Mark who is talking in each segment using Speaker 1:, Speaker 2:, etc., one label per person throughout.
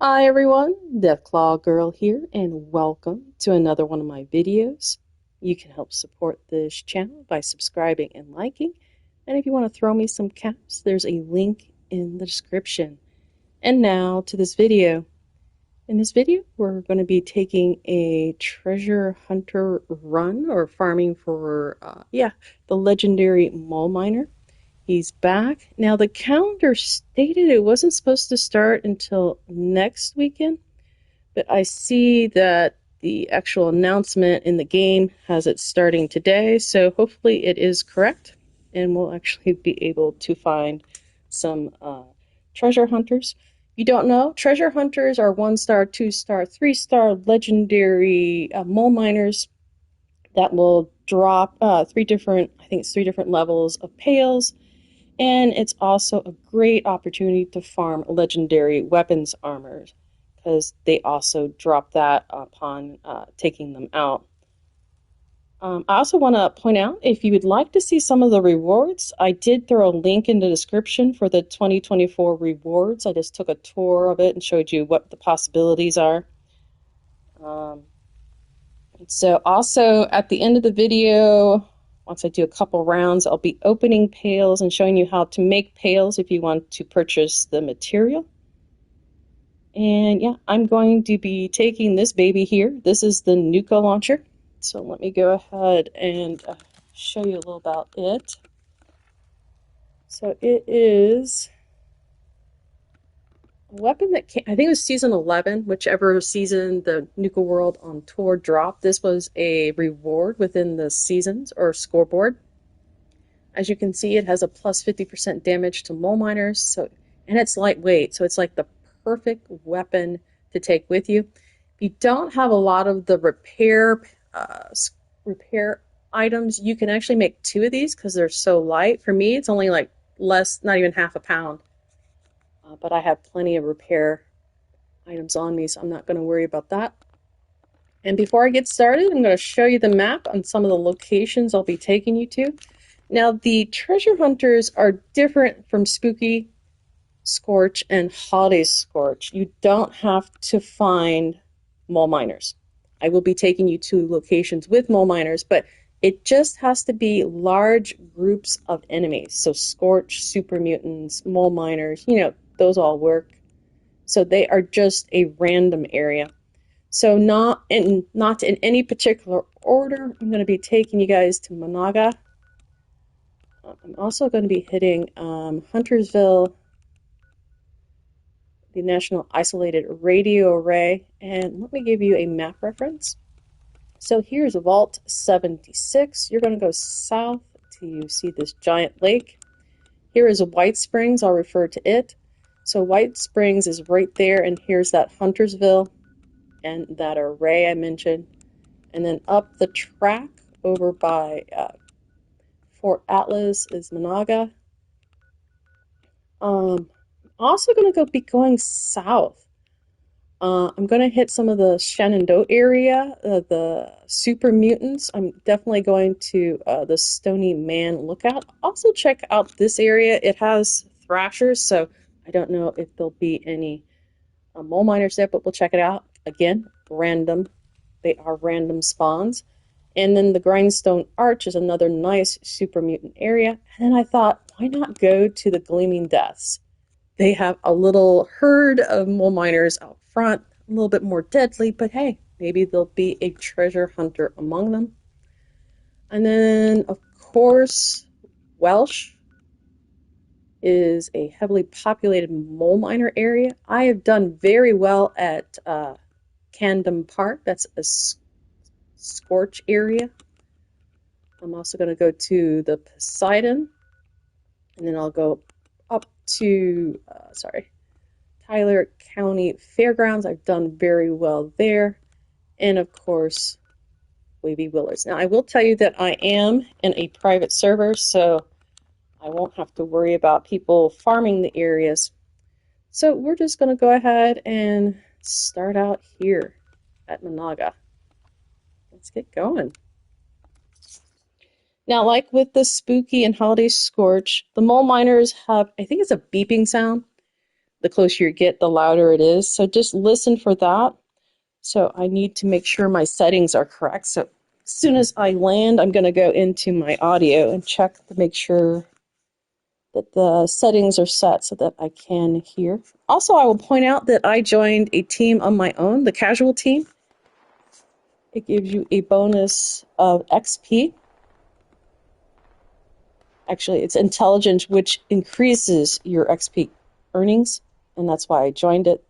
Speaker 1: Hi everyone, Deathclaw Girl here, and welcome to another one of my videos. You can help support this channel by subscribing and liking, and if you want to throw me some caps, there's a link in the description. And now to this video. In this video, we're going to be taking a treasure hunter run, or farming for, the legendary Mole Miner. He's back. Now, the calendar stated it wasn't supposed to start until next weekend, but I see that the actual announcement in the game has it starting today, so hopefully it is correct, and we'll actually be able to find some treasure hunters. If you don't know, treasure hunters are 1-star, 2-star, 3-star legendary mole miners that will drop three different levels of pails. And it's also a great opportunity to farm legendary weapons armors, because they also drop that upon taking them out. I also want to point out, if you would like to see some of the rewards, I did throw a link in the description for the 2024 rewards. I just took a tour of it and showed you what the possibilities are. So also at the end of the video, once I do a couple rounds, I'll be opening pails and showing you how to make pails if you want to purchase the material. And yeah, I'm going to be taking this baby here. This is the Nuka-Launcher. So let me go ahead and show you a little about it. So it is a weapon that came, I think it was season 11, whichever season the Nuka World on tour dropped. This was a reward within the seasons or scoreboard. As you can see, it has a plus 50% damage to mole miners, and it's lightweight, so it's like the perfect weapon to take with you. If you don't have a lot of the repair items, you can actually make 2 of these because they're so light. For me, it's only like less, not even half a pound. But I have plenty of repair items on me, so I'm not going to worry about that. And before I get started, I'm going to show you the map on some of the locations I'll be taking you to. Now, the treasure hunters are different from Spooky Scorch and Holiday Scorch. You don't have to find mole miners. I will be taking you to locations with mole miners, but it just has to be large groups of enemies. So Scorch, super mutants, mole miners, those all work. So they are just a random area. So not in any particular order, I'm going to be taking you guys to Monongah. I'm also going to be hitting Huntersville, the National Isolated Radio Array, and let me give you a map reference. So here's Vault 76. You're going to go south till you see this giant lake. Here is White Springs. I'll refer to it. So White Springs is right there, and here's that Huntersville and that array I mentioned. And then up the track over by Fort Atlas is Monongah. Also going to be going south. I'm going to hit some of the Shenandoah area, the super mutants. I'm definitely going to the Stony Man Lookout. Also check out this area. It has thrashers, so I don't know if there'll be any mole miners there, but we'll check it out. Again, random. They are random spawns. And then the Grindstone Arch is another nice super mutant area. And then I thought, why not go to the Gleaming Depths? They have a little herd of mole miners out front, a little bit more deadly, but hey, maybe there'll be a treasure hunter among them. And then, of course, Welch is a heavily populated mole miner area. I have done very well at Camden Park. That's a Scorch area. I'm also going to go to the Poseidon, and then I'll go up to Tyler County Fairgrounds. I've done very well there, and of course Wavy Willards. Now I will tell you that I am in a private server, so I won't have to worry about people farming the areas. So we're just going to go ahead and start out here at Monongah. Let's get going. Now, like with the Spooky and Holiday Scorch, the mole miners have, I think it's a beeping sound, the closer you get, the louder it is. So just listen for that. So I need to make sure my settings are correct. So as soon as I land, I'm going to go into my audio and check to make sure that the settings are set so that I can hear. Also, I will point out that I joined a team on my own, the casual team. It gives you a bonus of XP. Actually, it's intelligence, which increases your XP earnings, and that's why I joined it.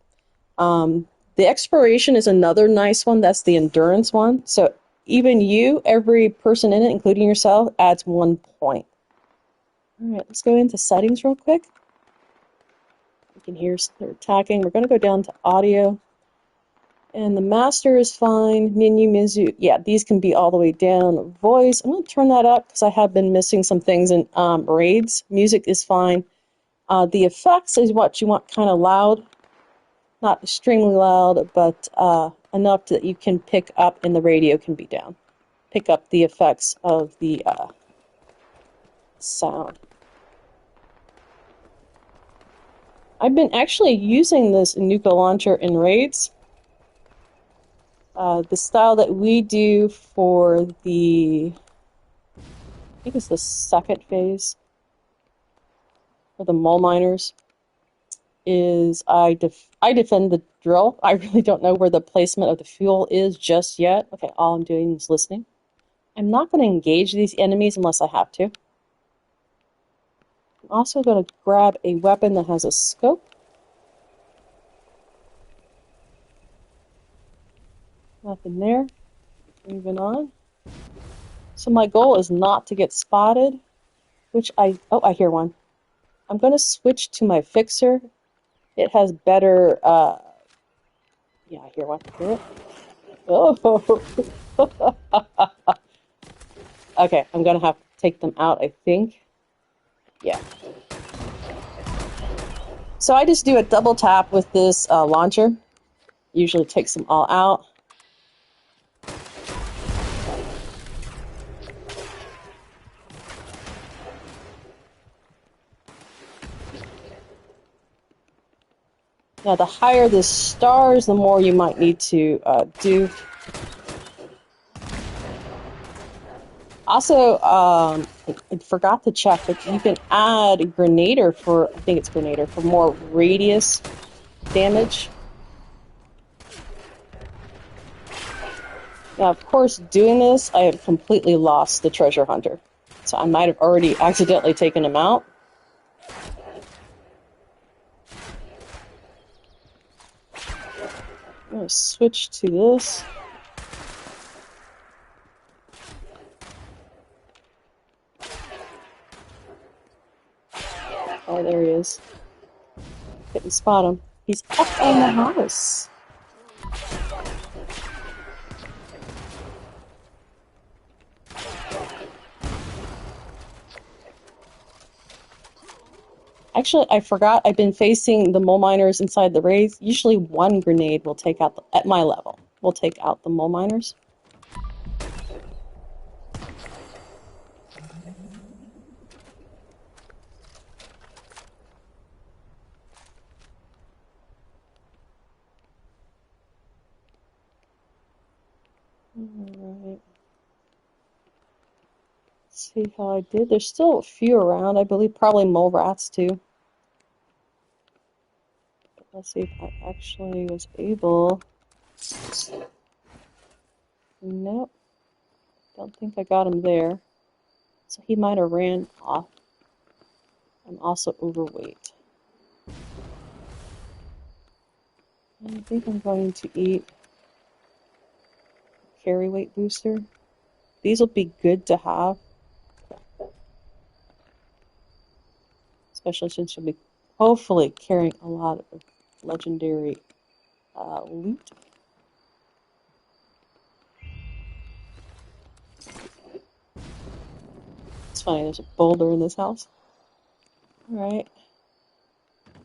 Speaker 1: The exploration is another nice one. That's the endurance one. So even you, every person in it, including yourself, adds 1 point. All right, let's go into settings real quick. You can hear they're attacking. We're going to go down to audio. And the master is fine. Menu, Mizu, yeah, these can be all the way down. Voice, I'm going to turn that up because I have been missing some things in raids. Music is fine. The effects is what you want kind of loud. Not extremely loud, but enough that you can pick up, and the radio can be down. Pick up the effects of the sound. I've been actually using this Nuka-Launcher in raids. The style that we do for the, I think it's the second phase for the Mole Miners, is I defend the drill. I really don't know where the placement of the fuel is just yet. Okay, all I'm doing is listening. I'm not going to engage these enemies unless I have to. I'm also going to grab a weapon that has a scope. Nothing there. Moving on. So my goal is not to get spotted, which I hear one. I'm going to switch to my fixer. It has better, yeah, I hear one. Hear it? Oh! Okay, I'm going to have to take them out, I think. Yeah. So I just do a double tap with this launcher. Usually takes them all out. Now, the higher the stars, the more you might need to do. Also, I forgot to check, but you can add a Grenader for, I think it's Grenader, for more radius damage. Now, of course, doing this, I have completely lost the treasure hunter. So I might have already accidentally taken him out. I'm going to switch to this. Oh, there he is. Couldn't spot him. He's up on the house. Actually, I forgot. I've been facing the mole miners inside the raids. Usually one grenade will take out, at my level, will take out the mole miners. Alright. Let's see how I did. There's still a few around. I believe probably mole rats too. But let's see if I actually was able. Nope. Don't think I got him there. So he might have ran off. I'm also overweight. I think I'm going to eat a carry weight booster. These will be good to have. Especially since you'll be hopefully carrying a lot of legendary loot. It's funny, there's a boulder in this house. Alright.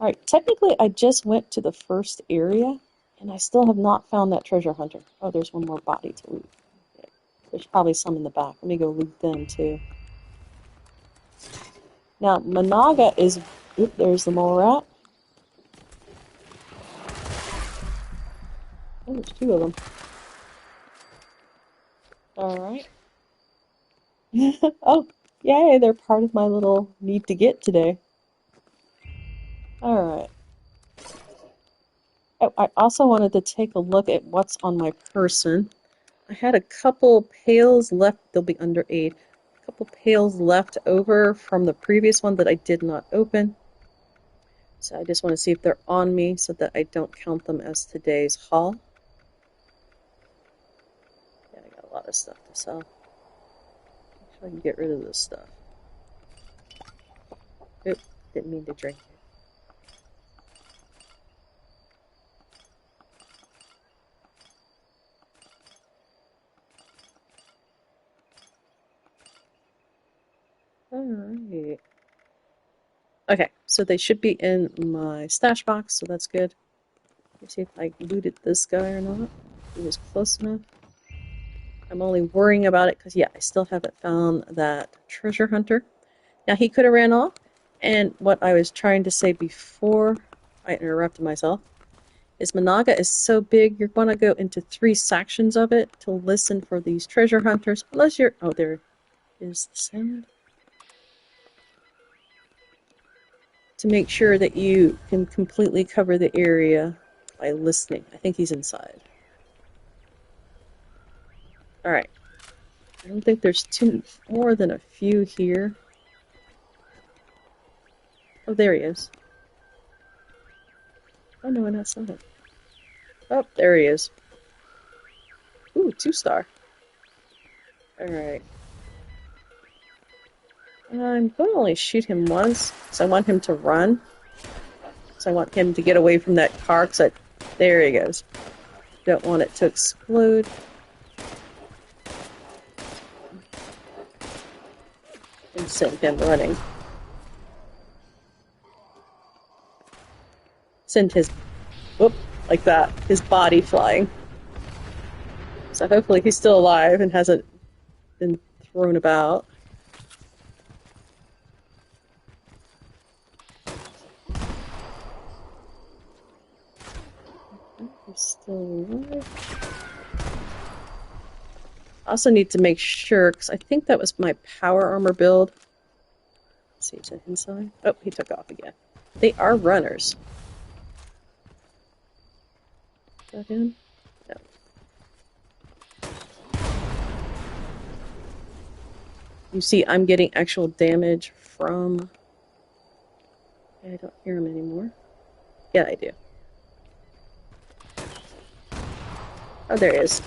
Speaker 1: Alright, technically I just went to the first area, and I still have not found that treasure hunter. Oh, there's one more body to loot. There's probably some in the back. Let me go loot them too. Now, Monongah is... Oop, there's the mole rat. Oh, there's two of them. Alright. Oh, yay, they're part of my little need to get today. Alright. Oh, I also wanted to take a look at what's on my person. I had a couple pails left, they'll be under 8. A couple pails left over from the previous one that I did not open. So I just want to see if they're on me so that I don't count them as today's haul. Yeah, I got a lot of stuff to sell. Make sure I can get rid of this stuff. Oop, didn't mean to drink it. Alright. Okay, so they should be in my stash box, so that's good. Let's see if I looted this guy or not. He was close enough. I'm only worrying about it because, yeah, I still haven't found that treasure hunter. Now, he could have ran off, and what I was trying to say before I interrupted myself is Monongah is so big, you're going to go into 3 sections of it to listen for these treasure hunters, unless you're... Oh, there is the sound. To make sure that you can completely cover the area by listening. I think he's inside. Alright. I don't think there's more than a few here. Oh, there he is. Oh no, that's not him. Oh, there he is. Ooh, 2-star. Alright. I'm going to only shoot him once, because I want him to run. So I want him to get away from that car, because there he goes. Don't want it to explode. And send him running. Send his, whoop, like that, his body flying. So hopefully he's still alive and hasn't been thrown about. He's still alive. I also need to make sure, because I think that was my power armor build. Let's see, is it inside? Oh, he took off again. They are runners. Is that him? No. You see, I'm getting actual damage from... I don't hear him anymore. Yeah, I do. Oh, there he is.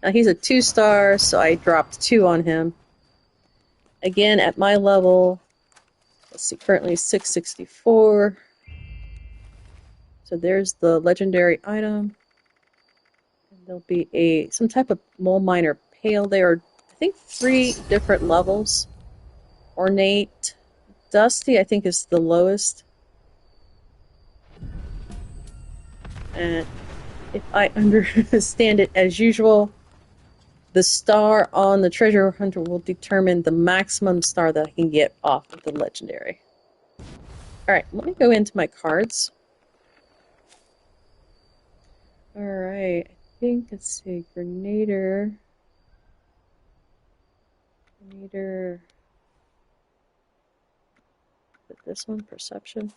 Speaker 1: Now he's a 2-star, so I dropped 2 on him. Again, at my level, let's see, currently 664. So there's the legendary item. And there'll be some type of Mole Miner Pail. There are, I think, 3 different levels. Ornate. Dusty, I think, is the lowest. And if I understand it as usual, the star on the treasure hunter will determine the maximum star that I can get off of the legendary. Alright, let me go into my cards. Alright, I think it's a Grenader. Put this one, Perception.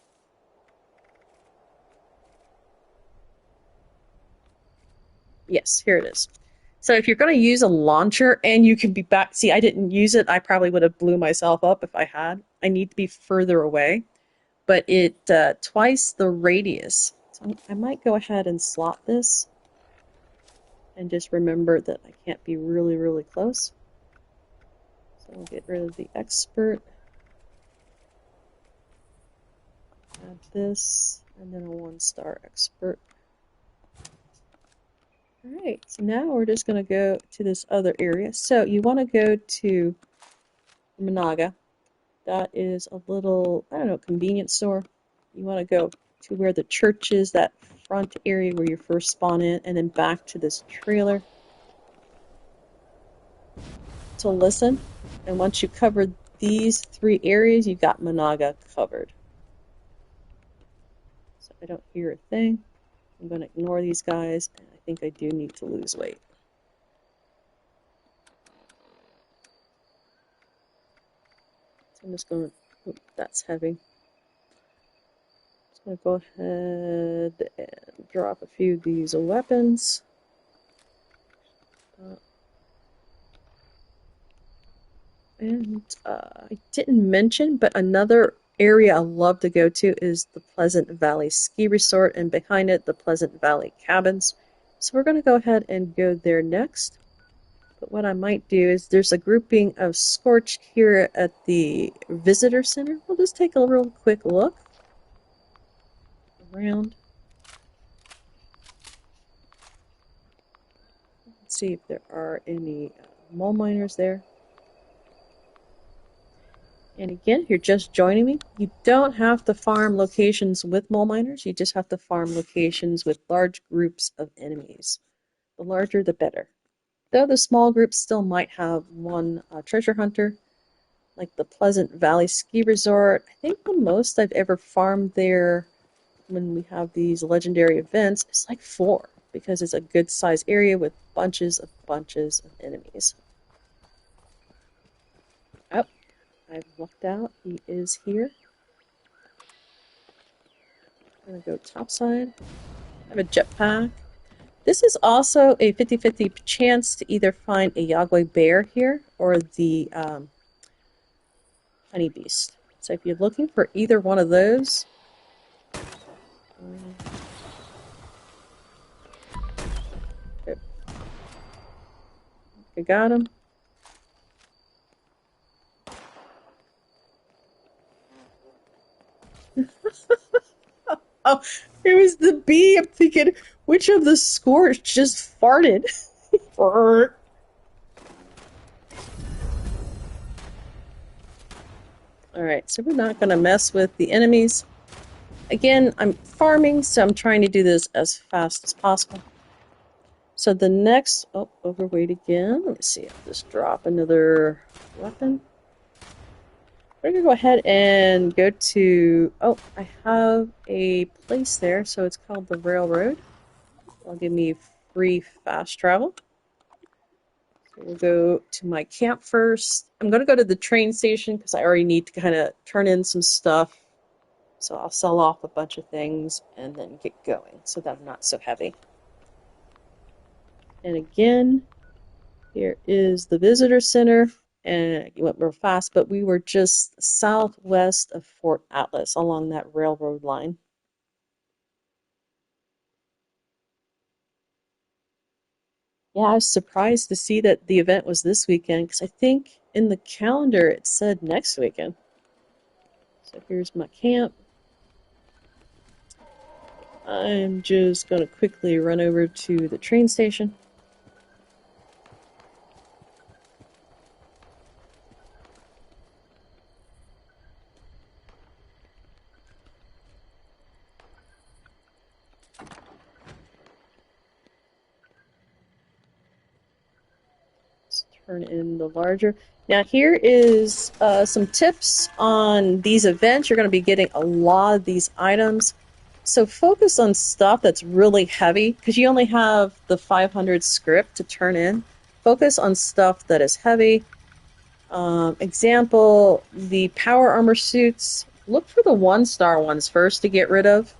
Speaker 1: Yes, here it is. So if you're going to use a launcher and you can be back... See, I didn't use it. I probably would have blew myself up if I had. I need to be further away. But it twice the radius. So I might go ahead and slot this. And just remember that I can't be really, really close. So I'll get rid of the expert. Add this. And then a 1-star expert. Alright, so now we're just going to go to this other area. So you want to go to Monongah. That is a little, I don't know, convenience store. You want to go to where the church is, that front area where you first spawn in, and then back to this trailer to listen. And once you covered these 3 areas, you've got Monongah covered. So I don't hear a thing. I'm going to ignore these guys, and I think I do need to lose weight. So I'm just going to, oh, that's heavy. I'm going to go ahead and drop a few of these weapons. I didn't mention, but another area I love to go to is the Pleasant Valley Ski Resort, and behind it, the Pleasant Valley Cabins. So we're going to go ahead and go there next. But what I might do is there's a grouping of Scorched here at the Visitor Center. We'll just take a real quick look around. Let's see if there are any mole miners there. And again, if you're just joining me, you don't have to farm locations with mole miners. You just have to farm locations with large groups of enemies. The larger, the better. Though the small groups still might have one treasure hunter, like the Pleasant Valley Ski Resort. I think the most I've ever farmed there when we have these legendary events is like 4, because it's a good size area with bunches of enemies. Oh, I've lucked out. He is here. I'm gonna go topside. I have a jetpack. This is also a 50-50 chance to either find a Yagway bear here or the honey beast. So if you're looking for either one of those, I got him. Oh, it was the bee. I'm thinking, which of the scores just farted? Alright, so we're not going to mess with the enemies. Again, I'm farming, so I'm trying to do this as fast as possible. So the next... Oh, overweight again. Let me see. I'll just drop another weapon. We're going to go ahead and go to... Oh, I have a place there, so it's called the Railroad. It'll give me free fast travel. So we'll go to my camp first. I'm going to go to the train station because I already need to kind of turn in some stuff. So I'll sell off a bunch of things and then get going so that I'm not so heavy. And again, here is the visitor center. And it went real fast, but we were just southwest of Fort Atlas along that railroad line. Yeah, I was surprised to see that the event was this weekend because I think in the calendar it said next weekend. So here's my camp. I'm just going to quickly run over to the train station. Let's turn in the larger. Now here is some tips on these events. You're going to be getting a lot of these items. So focus on stuff that's really heavy because you only have the 500 script to turn in. Focus on stuff that is heavy. Example, the power armor suits. Look for the 1-star ones first to get rid of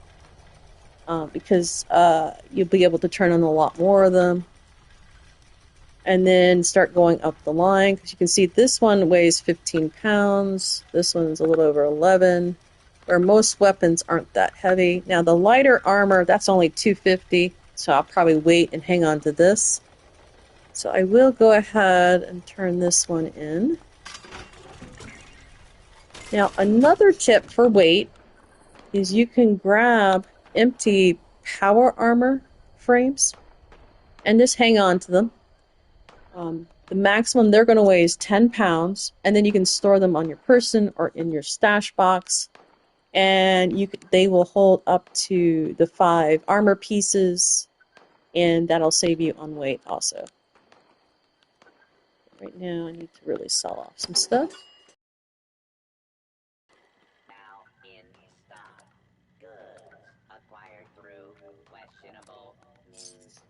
Speaker 1: because you'll be able to turn on a lot more of them. And then start going up the line because you can see this one weighs 15 pounds. This one's a little over 11. Where most weapons aren't that heavy. Now the lighter armor, that's only 250, so I'll probably wait and hang on to this. So I will go ahead and turn this one in. Now another tip for weight is you can grab empty power armor frames and just hang on to them. The maximum they're going to weigh is 10 pounds, and then you can store them on your person or in your stash box. And they will hold up to the 5 armor pieces, and that'll save you on weight also. Right now, I need to really sell off some stuff.
Speaker 2: Now in stock. Goods acquired through questionable means.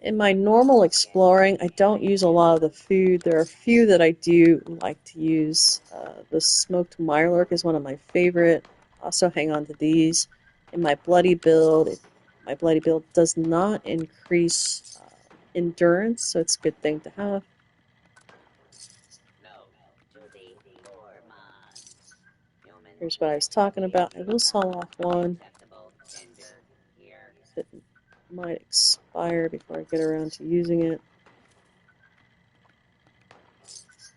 Speaker 1: In my normal exploring, I don't use a lot of the food. There are a few that I do like to use. The smoked mirelurk is one of my favorite. Also hang on to these. In my bloody build, my bloody build does not increase endurance, so it's a good thing to have. Here's what I was talking about. I will sell off one. It might expire before I get around to using it.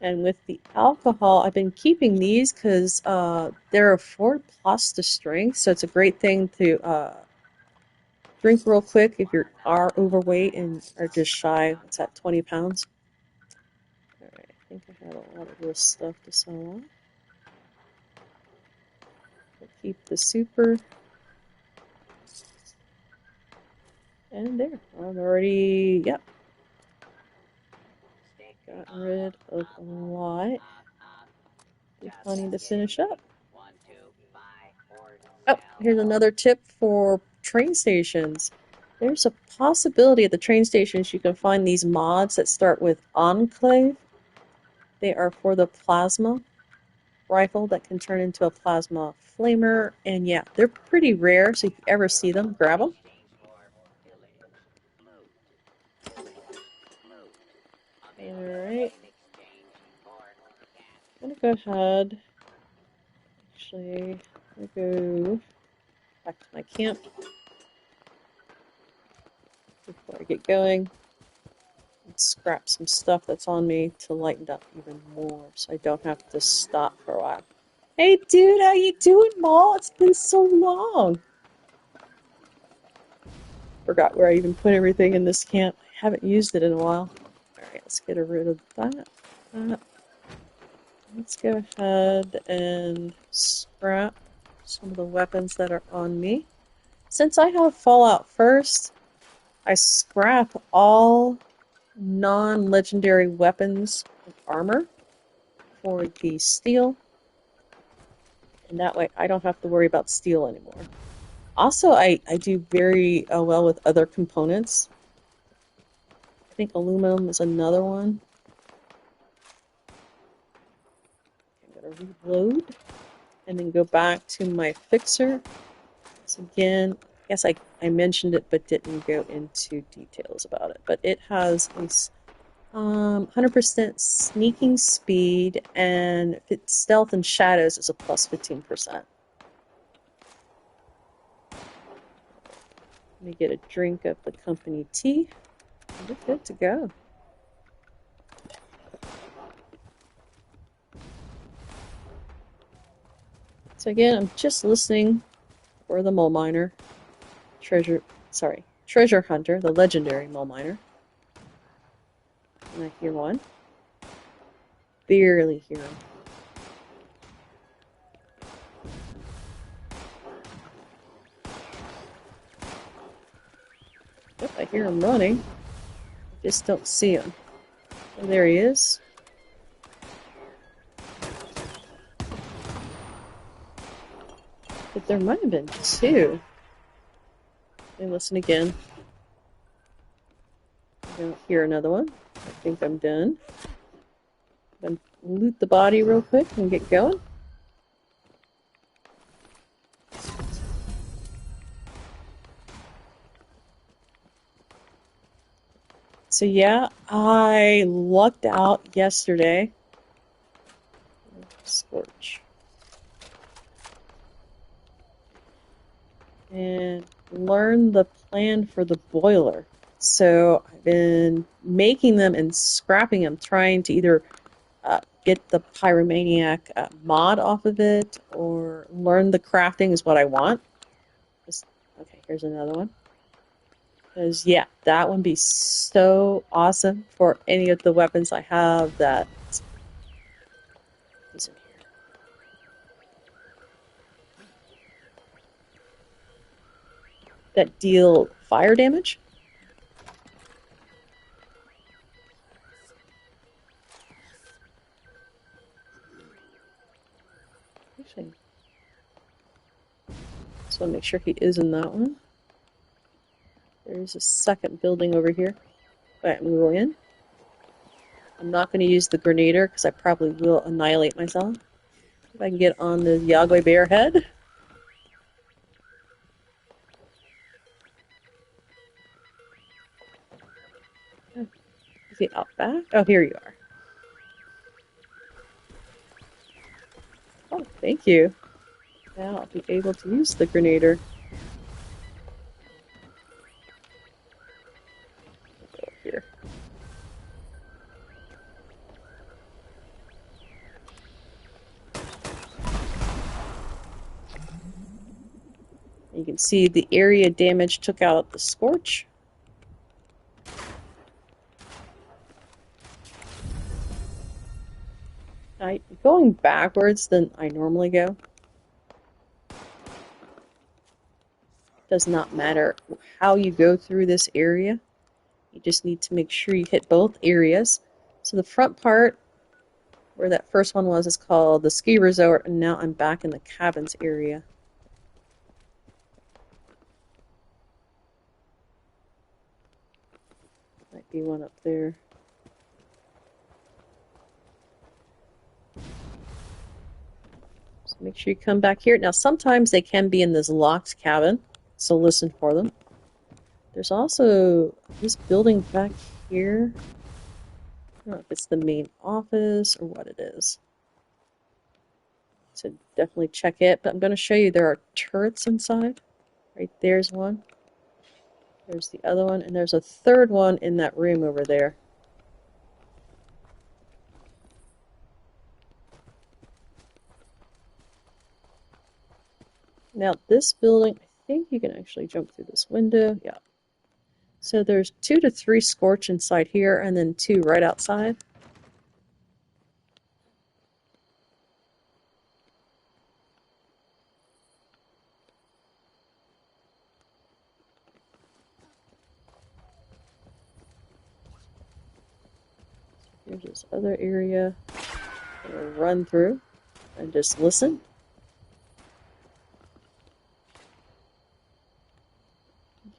Speaker 1: And with the alcohol, I've been keeping these because they're a 4+ to strength, so it's a great thing to drink real quick if you are overweight and are just shy. What's that, 20 pounds? Alright, I think I had a lot of this stuff to sell off. We'll keep the super. And there, I'm already, yep, gotten rid of a lot. Be plenty to finish up. Oh, here's another tip for train stations. There's a possibility at the train stations you can find these mods that start with Enclave. They are for the plasma rifle that can turn into a plasma flamer. And yeah, they're pretty rare, so if you ever see them, grab them. Alright. I'm gonna go ahead. Actually, I'm gonna go back to my camp before I get going. And scrap some stuff that's on me to lighten up even more so I don't have to stop for a while. Hey dude, how you doing, Mole? It's been so long. Forgot where I even put everything in this camp. I haven't used it in a while. Alright, let's get rid of that. Let's go ahead and scrap some of the weapons that are on me. Since I have Fallout first, I scrap all non-legendary weapons and armor for the steel. And that way I don't have to worry about steel anymore. Also, I do very well with other components. I think aluminum is another one. I'm going to reload and then go back to my fixer. So again, I guess I mentioned it but didn't go into details about it. But it has a 100% sneaking speed, and stealth and shadows is a plus 15%. Let me get a drink of the company tea, and we're good to go. So again, I'm just listening for the Mole Miner, treasure hunter, the legendary Mole Miner. And I hear one. Barely hear him. Yep, I hear him running. I just don't see him. And there he is. But there might have been two. Let me listen again. I don't hear another one. I think I'm done. I'm gonna loot the body real quick and get going. So yeah, I lucked out yesterday. Scorch. And learned the plan for the boiler. So I've been making them and scrapping them, trying to either get the Pyromaniac mod off of it or learn the crafting is what I want. Okay, here's another one. Because, yeah, that would be so awesome for any of the weapons I have that is in here. That deal fire damage. Actually, Just want to make sure he is in that one. There's a second building over here. Alright, I'm going in. I'm not going to use the grenader because I probably will annihilate myself. If I can get on the Yagwe bear head. Is he out back? Oh, here you are. Oh, thank you. Now I'll be able to use the grenader. Go here. You can see the area damage took out the scorch. I'm going backwards than I normally go. Does not matter how you go through this area. You just need to make sure you hit both areas. So the front part, where that first one was, is called the ski resort, and now I'm back in the cabins area. Might be one up there. So make sure you come back here. Now sometimes they can be in this locked cabin, so listen for them. There's also this building back here. I don't know if it's the main office or what it is. So definitely check it. But I'm going to show you there are turrets inside. Right there's one. There's the other one. And there's a third one in that room over there. Now this building, I think you can actually jump through this window. Yeah. So there's 2 to 3 scorch inside here and then 2 right outside. Here's this other area. I'm going to run through and just listen.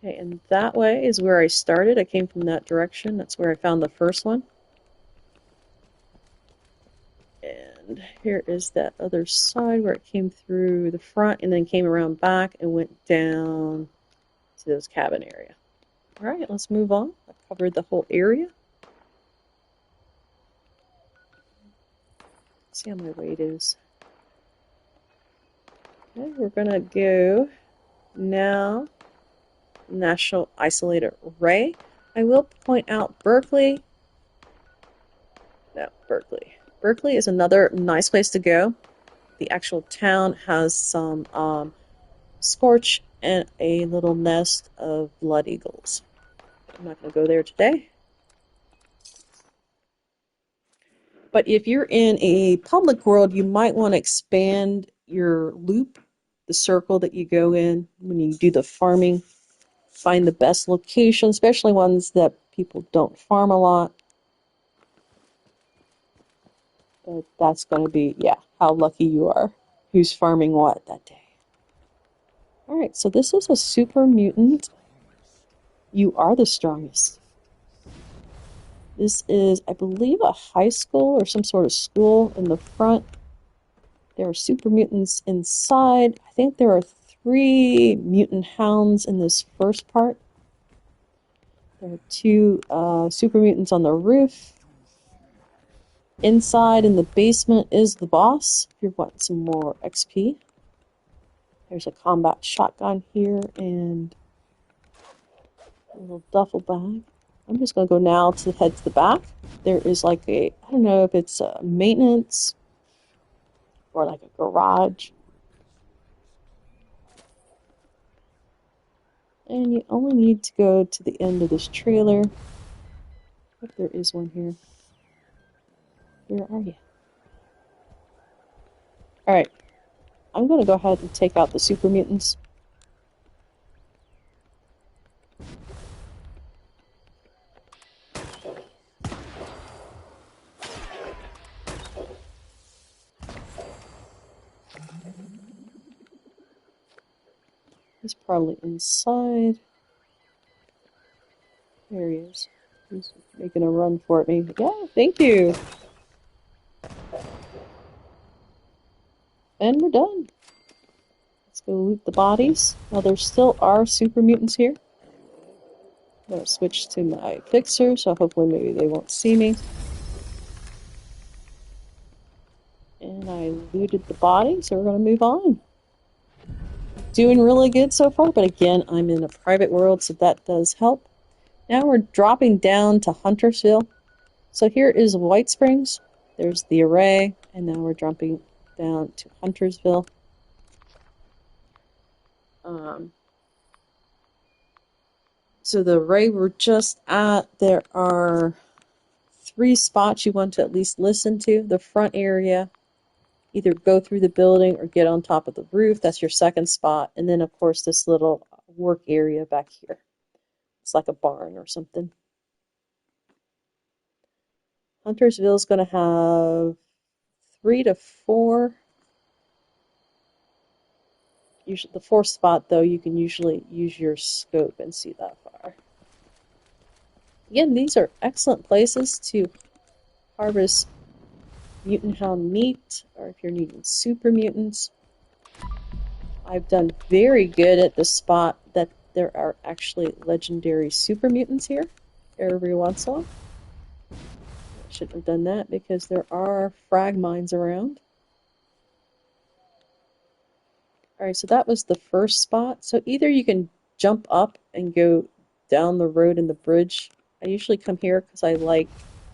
Speaker 1: Okay, and that way is where I started. I came from that direction. That's where I found the first one. And here is that other side where it came through the front and then came around back and went down to this cabin area. All right, let's move on. I've covered the whole area. Let's see how my weight is. Okay, we're going to go now National Isolated Array. I will point out Berkeley. No, Berkeley. Berkeley is another nice place to go. The actual town has some scorch and a little nest of blood eagles. I'm not going to go there today. But if you're in a public world, you might want to expand your loop, the circle that you go in when you do the farming. Find the best location, especially ones that people don't farm a lot. But that's going to be, yeah, how lucky you are. Who's farming what that day. Alright, so this is a super mutant. You are the strongest. This is, I believe, a high school or some sort of school in the front. There are super mutants inside. I think there are 3 mutant hounds in this first part. There are 2 super mutants on the roof. Inside in the basement is the boss, if you want some more XP. There's a combat shotgun here and a little duffel bag. I'm just going to go now to head to the back. There is like a, I don't know if it's a maintenance or like a garage. And you only need to go to the end of this trailer. Oh, there is one here. Where are you? Alright. I'm going to go ahead and take out the super mutants. He's probably inside. There he is. He's making a run for it, maybe. Yeah, thank you. And we're done. Let's go loot the bodies. Now, there still are super mutants here. I'm going to switch to my fixer, so hopefully maybe they won't see me. And I looted the body, so we're going to move on. Doing really good so far, but again, I'm in a private world, so that does help. Now we're dropping down to Huntersville. So here is White Springs. There's the array, and now we're dropping down to Huntersville. So the array we're just at, there are 3 spots you want to at least listen to. The front area, either go through the building or get on top of the roof. That's your second spot. And then, of course, this little work area back here. It's like a barn or something. Huntersville is going to have 3 to 4. Usually, the 4th spot, though, you can usually use your scope and see that far. Again, these are excellent places to harvest mutant hound meat, or if you're needing super mutants. I've done very good at the spot that there are actually legendary super mutants here every once in a while. I shouldn't have done that because there are frag mines around. Alright, so that was the first spot. So either you can jump up and go down the road in the bridge. I usually come here because I like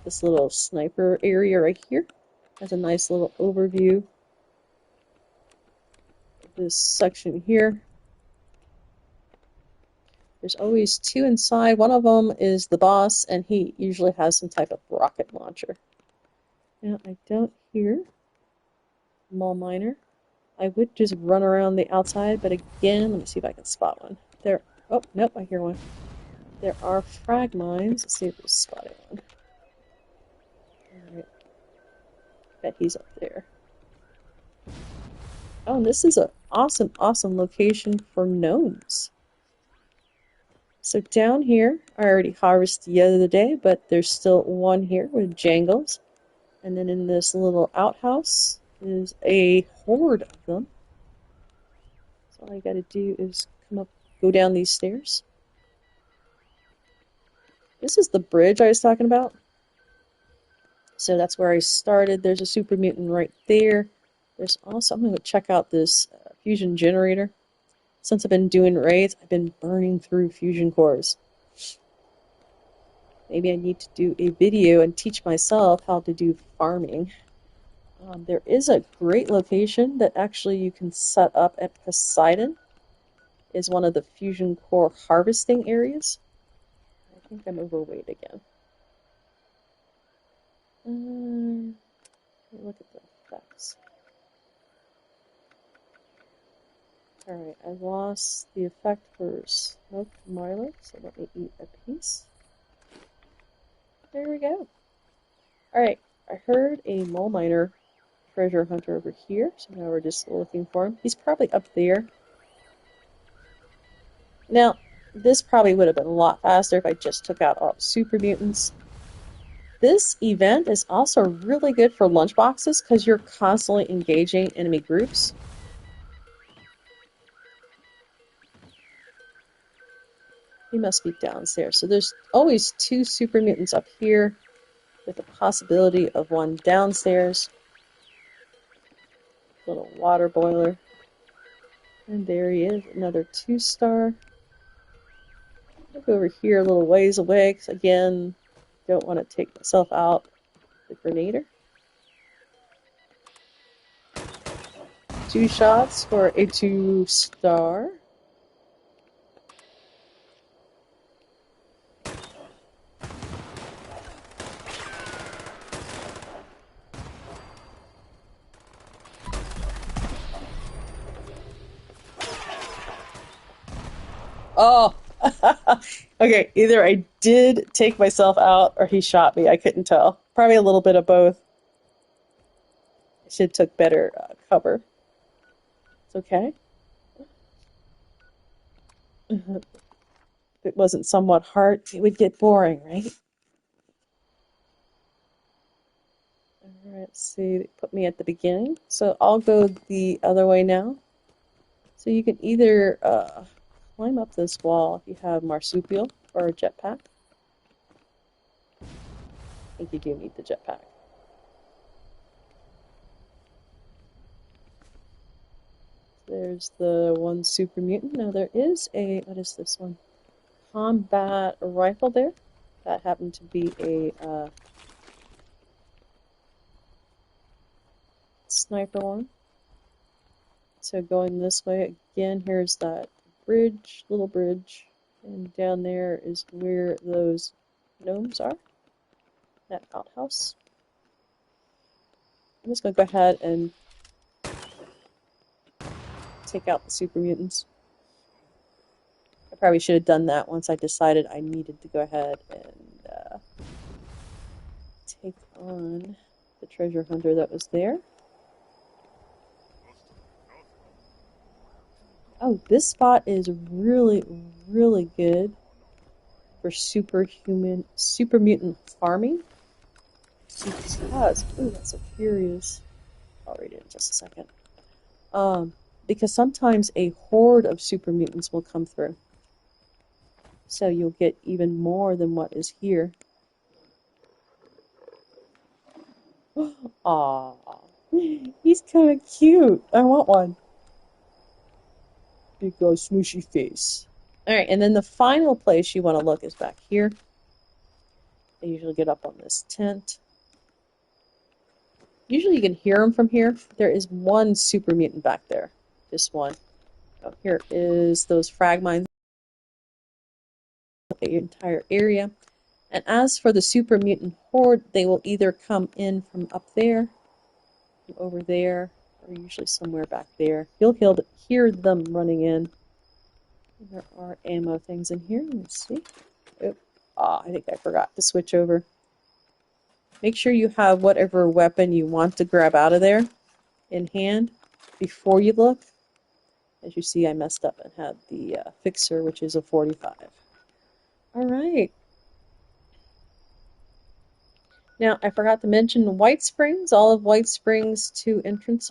Speaker 1: this little sniper area right here. Has a nice little overview of this section here. There's always 2 inside. One of them is the boss, and he usually has some type of rocket launcher. Now, I don't hear Mole Miner. I would just run around the outside, but again, let me see if I can spot one. There. Oh, nope, I hear one. There are frag mines. Let's see if we're spotting one. Alright. Bet he's up there. Oh, and this is an awesome, awesome location for gnomes. So down here, I already harvested the other day, but there's still one here with jangles. And then in this little outhouse is a horde of them. So all I gotta do is come up, go down these stairs. This is the bridge I was talking about. So that's where I started. There's a super mutant right there. There's also, I'm gonna go check out this fusion generator. Since I've been doing raids, I've been burning through fusion cores. Maybe I need to do a video and teach myself how to do farming. There is a great location that actually you can set up at Poseidon. Is one of the fusion core harvesting areas. I think I'm overweight again. Look at the effects. Alright, I lost the effect for smoked Milo, so let me eat a piece. There we go. Alright, I heard a mole miner treasure hunter over here, so now we're just looking for him. He's probably up there. Now, this probably would have been a lot faster if I just took out all the super mutants. This event is also really good for lunchboxes because you're constantly engaging enemy groups. He must be downstairs. So there's always 2 super mutants up here with the possibility of one downstairs. Little water boiler. And there he is, another 2-star. I'll go over here a little ways away because, again, don't want to take myself out the grenader. 2 shots for a 2-star. Oh, okay. Either I did take myself out or he shot me. I couldn't tell. Probably a little bit of both. I should have took better cover. It's okay. If it wasn't somewhat hard, it would get boring, right? Alright, let's see, they put me at the beginning. So I'll go the other way now. So you can either climb up this wall if you have marsupial or a jetpack. I think you do need the jetpack. There's the one super mutant. Now there is a, what is this one? Combat rifle there. That happened to be a sniper one. So going this way again, here's that bridge, little bridge, and down there is where those gnomes are. That outhouse. I'm just gonna go ahead and take out the super mutants. I probably should have done that once I decided I needed to go ahead and take on the treasure hunter that was there. Oh, this spot is really, really good for super mutant farming. Because, ooh, that's so curious. I'll read it in just a second. Because sometimes a horde of super mutants will come through. So you'll get even more than what is here. Aw, he's kind of cute. I want one. Big old smooshy face. Alright, and then the final place you want to look is back here. I usually get up on this tent. Usually you can hear them from here. There is one super mutant back there. Just one. Oh, here is those frag mines. The entire area. And as for the super mutant horde, they will either come in from up there, from over there, or usually somewhere back there. You'll hear them running in. There are ammo things in here. Let's see. Oh, I think I forgot to switch over. Make sure you have whatever weapon you want to grab out of there in hand before you look. As you see, I messed up and had the fixer, which is a 45. All right. Now, I forgot to mention White Springs. All of White Springs' two entrances